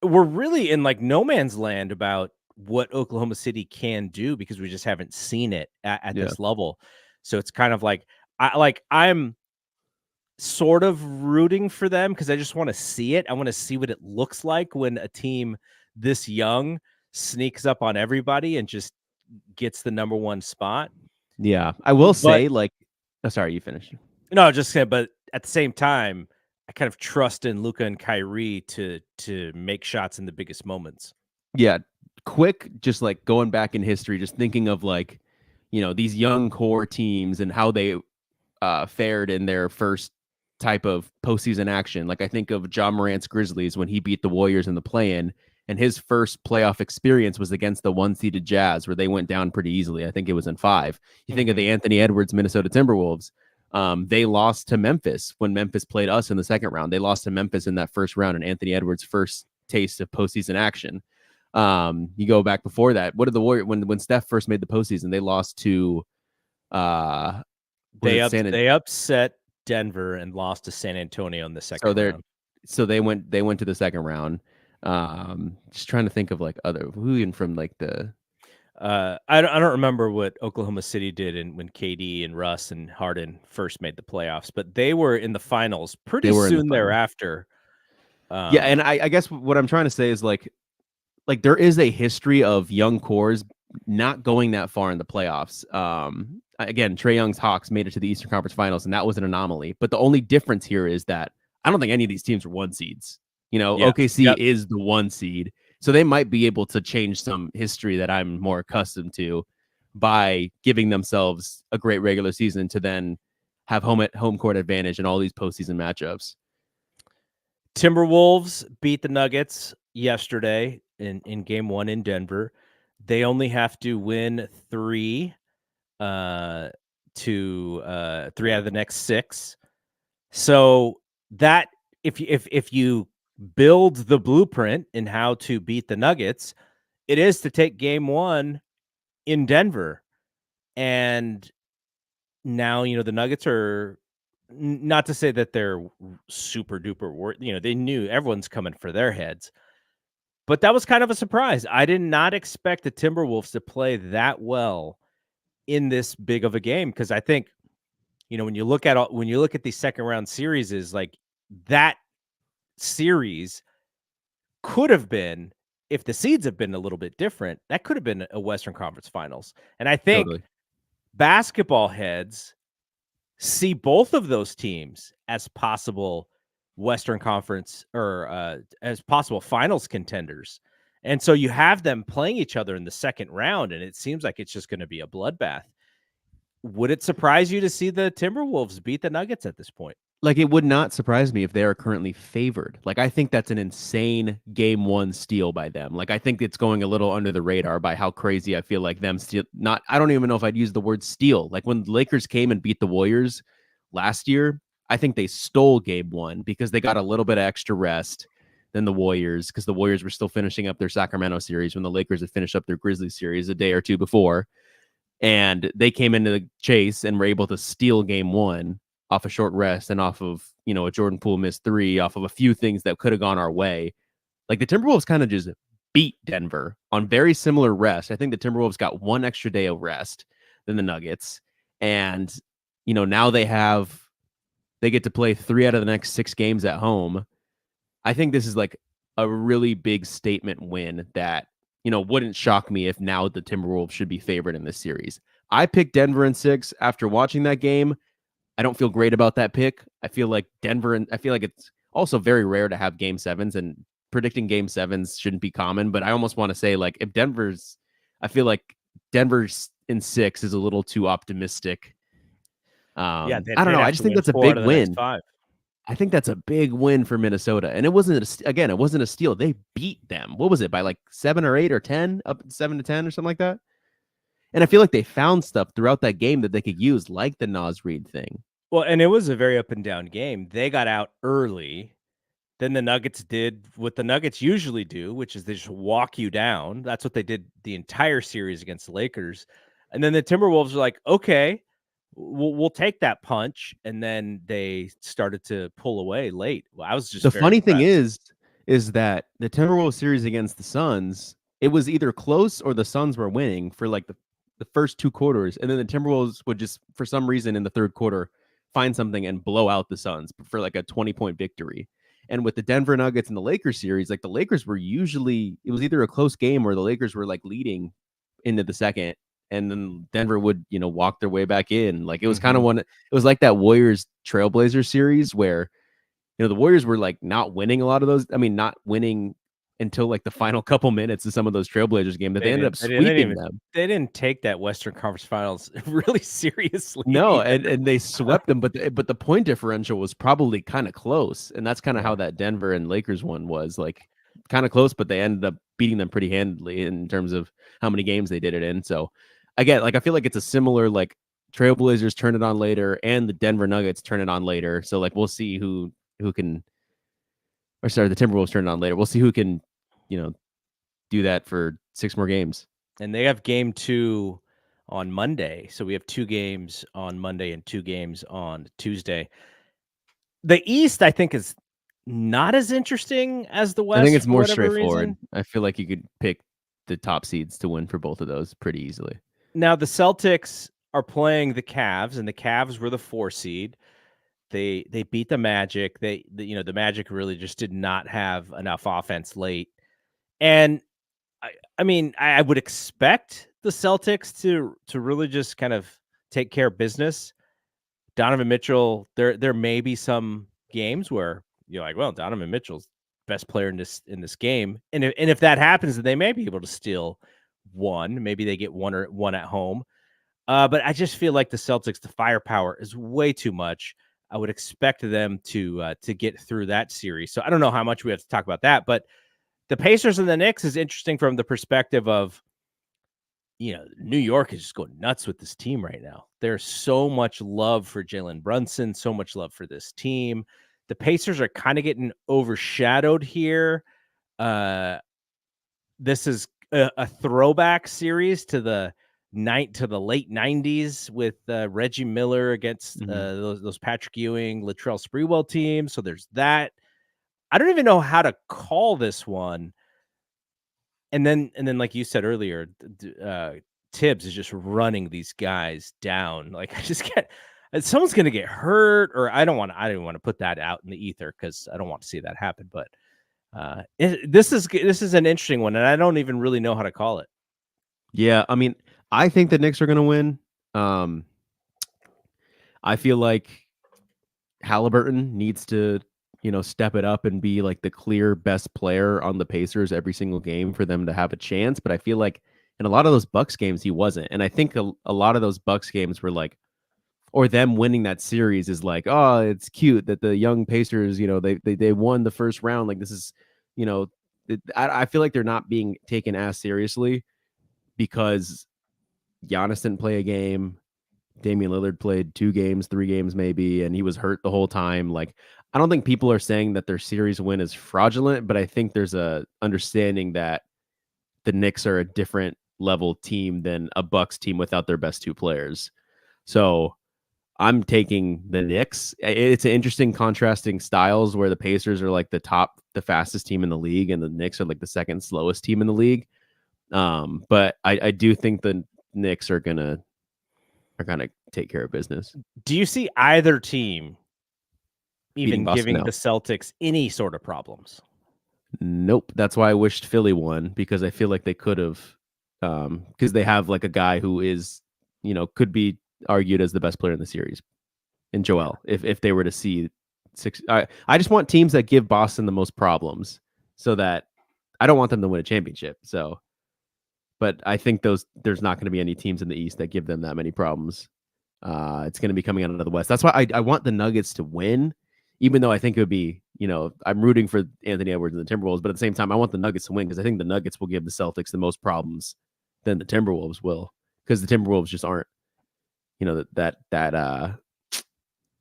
we're really in like no man's land about what Oklahoma City can do because we just haven't seen it at this level. So it's kind of like, I'm sort of rooting for them because I just want to see it. I want to see what it looks like when a team this young sneaks up on everybody and just gets the number 1 spot. Yeah, I will say, like, oh, sorry, you finished. No, just saying, but at the same time, I kind of trust in Luka and Kyrie to make shots in the biggest moments. Yeah, quick, just like going back in history, just thinking of like, these young core teams and how they fared in their first type of postseason action. Like I think of John Morant's Grizzlies when he beat the Warriors in the play-in, and his first playoff experience was against the 1-seeded Jazz, where they went down pretty easily. I think it was in 5. You think of the Anthony Edwards Minnesota Timberwolves. They lost to Memphis when Memphis played us in the second round. They lost to Memphis in that first round, and Anthony Edwards' first taste of postseason action. You go back before that. What did the Warriors, when Steph first made the postseason, they lost to they upset Denver and lost to San Antonio in the second round. So they went to the second round. Just trying to think of like who even from like the I don't remember what Oklahoma City did when KD and Russ and Harden first made the playoffs, but they were in the finals pretty soon thereafter. Yeah, and I guess what I'm trying to say is like there is a history of young cores not going that far in the playoffs. Again, Trae Young's Hawks made it to the Eastern Conference Finals, and that was an anomaly. But the only difference here is that I don't think any of these teams are 1 seeds. OKC is the 1 seed. So they might be able to change some history that I'm more accustomed to by giving themselves a great regular season to then have home court advantage in all these postseason matchups. Timberwolves beat the Nuggets yesterday in game 1 in Denver. They only have to win 3 out of the next 6. So that if you build the blueprint in how to beat the Nuggets, it is to take game 1 in Denver. And now, the Nuggets are, not to say that they're super duper, they knew everyone's coming for their heads, but that was kind of a surprise. I did not expect the Timberwolves to play that well in this big of a game. Cause I think, when you look at these second round series, is like that series could have been, if the seeds have been a little bit different, that could have been a Western Conference Finals. And I think basketball heads see both of those teams as possible Western Conference or as possible finals contenders. And so you have them playing each other in the second round, and it seems like it's just going to be a bloodbath. Would it surprise you to see the Timberwolves beat the Nuggets at this point? Like, it would not surprise me if they are currently favored. Like, I think that's an insane game one steal by them. Like, I think it's going a little under the radar by how crazy I feel like them steal. Not, I don't even know if I'd use the word steal. Like, when the Lakers came and beat the Warriors last year, I think they stole game one because they got a little bit of extra rest than the Warriors, because the Warriors were still finishing up their Sacramento series when the Lakers had finished up their Grizzlies series a day or two before. And they came into the chase and were able to steal game one off a short rest and off of, a Jordan Poole missed three, off of a few things that could have gone our way. Like, the Timberwolves kind of just beat Denver on very similar rest. I think the Timberwolves got one extra day of rest than the Nuggets. And, now they get to play 3 out of the next 6 games at home. I think this is like a really big statement win that, wouldn't shock me if now the Timberwolves should be favored in this series. I picked Denver in 6 after watching that game. I don't feel great about that pick. I feel like I feel like it's also very rare to have game 7s, and predicting game 7s shouldn't be common, but I almost want to say, like, I feel like Denver's in 6 is a little too optimistic. I don't know. I just think that's a big win. I think that's a big win for Minnesota. And it wasn't a steal. They beat them. What was it, by like 7 or 8 or 10, up 7-10 or something like that? And I feel like they found stuff throughout that game that they could use, like the Nas Reed thing. Well, and it was a very up and down game. They got out early. Then the Nuggets did what the Nuggets usually do, which is they just walk you down. That's what they did the entire series against the Lakers. And then the Timberwolves are like, okay, we'll take that punch. And then they started to pull away late. Well, I was just the funny impressed. thing is that the Timberwolves series against the Suns, it was either close or the Suns were winning for like the first 2 quarters, and then the Timberwolves would just, for some reason in the third quarter, find something and blow out the Suns for like a 20-point victory. And with the Denver Nuggets and the Lakers series, like, the Lakers were usually, it was either a close game or the Lakers were like leading into the second, and then Denver would, walk their way back in. Like, it was kind of it was like that Warriors Trailblazers series where, the Warriors were like not winning a lot of those. I mean, not winning until like the final couple minutes of some of those Trailblazers games, that they ended up sweeping them. They didn't take that Western Conference Finals really seriously. No, and they swept them, but the point differential was probably kind of close, and that's kind of how that Denver and Lakers one was, like, kind of close, but they ended up beating them pretty handily in terms of how many games they did it in. So again, like, I feel like it's a similar, like, Trailblazers turn it on later and the Denver Nuggets turn it on later. So, like, we'll see who can. Or sorry, the Timberwolves turn it on later. We'll see who can, do that for 6 more games. And they have game 2 on Monday. So we have 2 games on Monday and 2 games on Tuesday. The East, I think, is not as interesting as the West. I think it's more straightforward. I feel like you could pick the top seeds to win for both of those pretty easily. Now, the Celtics are playing the Cavs, and the Cavs were the 4 seed. They beat the Magic. The Magic really just did not have enough offense late. And I mean, I would expect the Celtics to really just kind of take care of business. Donovan Mitchell, there may be some games where you're like, well, Donovan Mitchell's best player in this game. And if that happens, then they may be able to steal one. Maybe they get one at home. But I just feel like the Celtics, the firepower is way too much. I would expect them to get through that series. So I don't know how much we have to talk about that, but the Pacers and the Knicks is interesting from the perspective of, New York is just going nuts with this team right now. There's so much love for Jalen Brunson, so much love for this team. The Pacers are kind of getting overshadowed here. This is a throwback series to the late 90s with Reggie Miller against those Patrick Ewing, Latrell Sprewell teams. So there's that. I don't even know how to call this one. And then, like you said earlier, Tibbs is just running these guys down. Like, I just can't. Someone's going to get hurt, or I don't want to put that out in the ether because I don't want to see that happen. But this is an interesting one, and I don't even really know how to call it. Yeah, I mean, I think the Knicks are going to win. I feel like Halliburton needs to, step it up and be like the clear best player on the Pacers every single game for them to have a chance. But I feel like in a lot of those Bucks games, he wasn't. And I think a lot of those Bucks games were like or them winning that series is like, oh, it's cute that the young Pacers, they won the first round. Like this is, you know, I feel like they're not being taken as seriously because Giannis didn't play a game. Damian Lillard played 2 games, 3 games maybe, and he was hurt the whole time. Like, I don't think people are saying that their series win is fraudulent, but I think there's a understanding that the Knicks are a different level team than a Bucks team without their best 2 players. So I'm taking the Knicks. It's an interesting contrasting styles where the Pacers are like the fastest team in the league, and the Knicks are like the second slowest team in the league. But I do think the Knicks are gonna take care of business. Do you see either team Beating even Boston giving the out. Celtics any sort of problems? Nope. That's why I wished Philly won, because I feel like they could have, because they have like a guy who is, could be argued as the best player in the series, in Joel. If they were to see six, I just want teams that give Boston the most problems, so that I don't want them to win a championship. So, but I think there's not going to be any teams in the East that give them that many problems. It's going to be coming out of the West. That's why I want the Nuggets to win, even though I think it would be, I'm rooting for Anthony Edwards and the Timberwolves, but at the same time, I want the Nuggets to win because I think the Nuggets will give the Celtics the most problems than the Timberwolves will, because the Timberwolves just aren't, the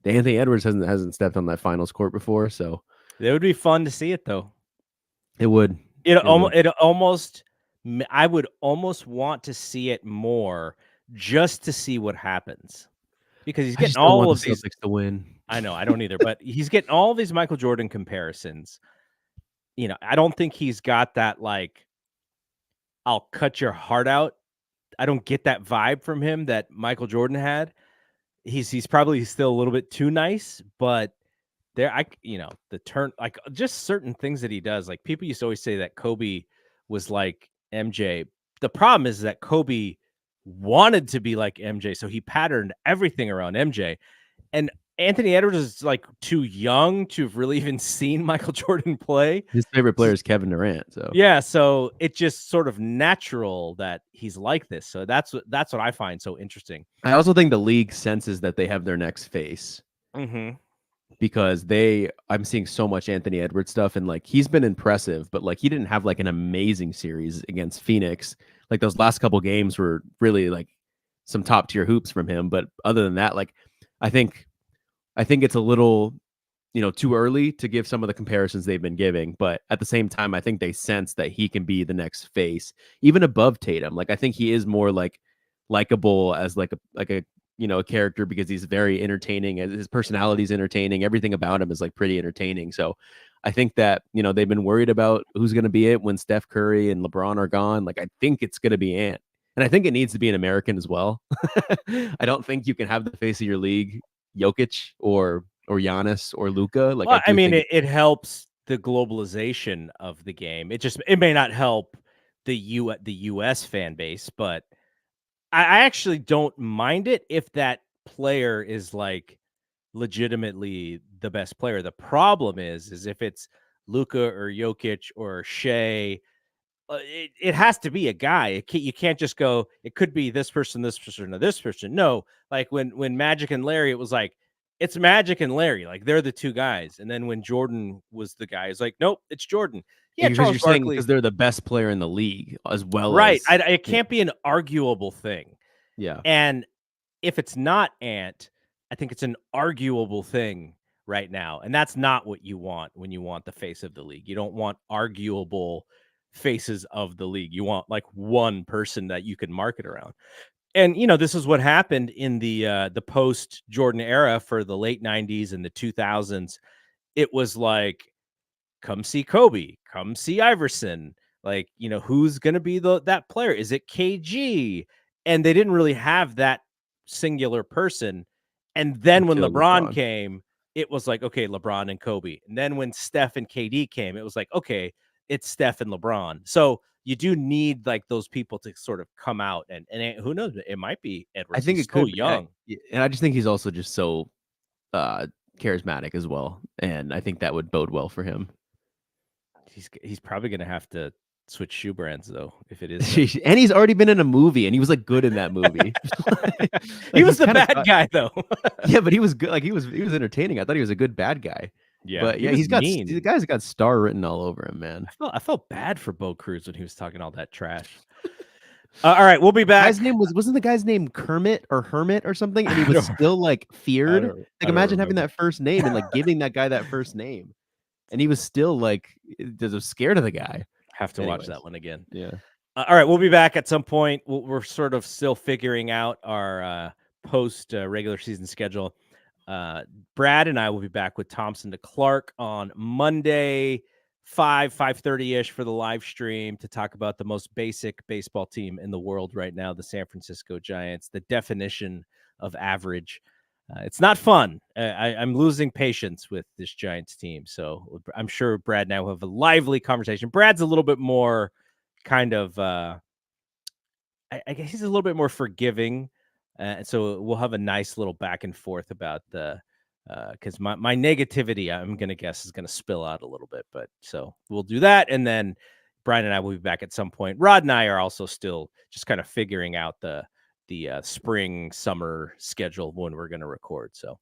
Anthony Edwards hasn't stepped on that finals court before, so It would be fun to see it though. it would. I would almost want to see it more just to see what happens, because he's I getting just don't want all the of these. Celtics to win. I know, I don't either, but he's getting all these Michael Jordan comparisons. I don't think he's got that, like, I'll cut your heart out. I don't get that vibe from him that Michael Jordan had. He's probably still a little bit too nice, but the turn, like, just certain things that he does. Like, people used to always say that Kobe was like MJ. The problem is that Kobe wanted to be like MJ, so he patterned everything around MJ. And Anthony Edwards is like too young to have really even seen Michael Jordan play. His favorite player is Kevin Durant. So Yeah, so it's just sort of natural that he's like this. So that's what I find so interesting. I also think the league senses that they have their next face. Mm-hmm. Because I'm seeing so much Anthony Edwards stuff, and like he's been impressive, but like he didn't have like an amazing series against Phoenix. Like those last couple games were really like some top tier hoops from him, but other than that, like I think it's a little too early to give some of the comparisons they've been giving, but at the same time I think they sense that he can be the next face, even above Tatum. Like I think he is more like likable as like a a character, because he's very entertaining, and his personality is entertaining. Everything about him is like pretty entertaining. So I think that, they've been worried about who's going to be it when Steph Curry and LeBron are gone. Like, I think it's going to be Ant. And I think it needs to be an American as well. I don't think you can have the face of your league, Jokic or Giannis or Luka. Like, Well, I do think it helps the globalization of the game. It may not help the US fan base, but I actually don't mind it if that player is like legitimately the best player. The problem is if it's Luka or Jokic or Shea, it has to be a guy. You can't just go, it could be this person, or this person. No, like when Magic and Larry, it was like, it's Magic and Larry. Like, they're the two guys. And then when Jordan was the guy, it's like, nope, it's Jordan. Yeah, because Charles you're saying Barkley. because they're the best player in the league as well Right. as It can't be an arguable thing. yeah. And if it's not Ant, I think it's an arguable thing right now. And that's not what you want when you want the face of the league. You don't want arguable faces of the league. You want like one person that you can market around. And this is what happened in the post Jordan era for the late 90s and the 2000s. It was like, come see Kobe, come see Iverson. Like, who's going to be that player? Is it KG? And they didn't really have that singular person. And then when Until LeBron LeBron. came, it was like, okay, LeBron and Kobe. And then when Steph and KD came, it was like, okay, it's Steph and LeBron. So you do need like those people to sort of come out, and who knows, it might be I Edwards. think He's it so could be, young. and I just think he's also just so charismatic as well, and I think that would bode well for him. He's probably going to have to Switch shoe brands though, if it is him. And he's already been in a movie, and he was like good in that movie. He was the bad guy though. Yeah, but he was good. Like he was entertaining. I thought he was a good bad guy. Yeah, but yeah, the guy's got star written all over him, man. I felt bad for Bo Cruz when he was talking all that trash. All right, we'll be back. His name wasn't the guy's name Kermit or Hermit or something, and he was still like feared. Like imagine having that first name and like giving that guy that first name, and he was still like scared of the guy. Have to watch that one again. Yeah. All right, we'll be back at some point. We're sort of still figuring out our post regular season schedule. Brad and I will be back with Thompson to Clark on Monday, 5:30-ish for the live stream to talk about the most basic baseball team in the world right now, the San Francisco Giants, the definition of average. It's not fun. I'm losing patience with this Giants team. So I'm sure Brad and I will have a lively conversation. Brad's a little bit more kind of, I guess he's a little bit more forgiving. And so we'll have a nice little back and forth about because my negativity, I'm going to guess, is going to spill out a little bit. But so we'll do that. And then Brian and I will be back at some point. Rod and I are also still just kind of figuring out the spring summer schedule when we're going to record. So,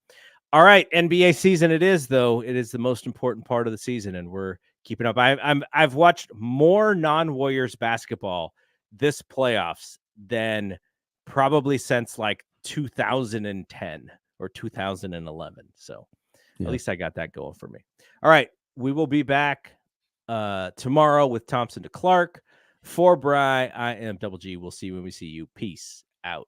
all right, NBA season it is, though. It is the most important part of the season, and we're keeping up. I've watched more non-Warriors basketball this playoffs than probably since like 2010 or 2011. So at least I got that going for me. All right, we will be back tomorrow with Thompson to Clark. For Bri, I am Double G. We'll see you when we see you. Peace out.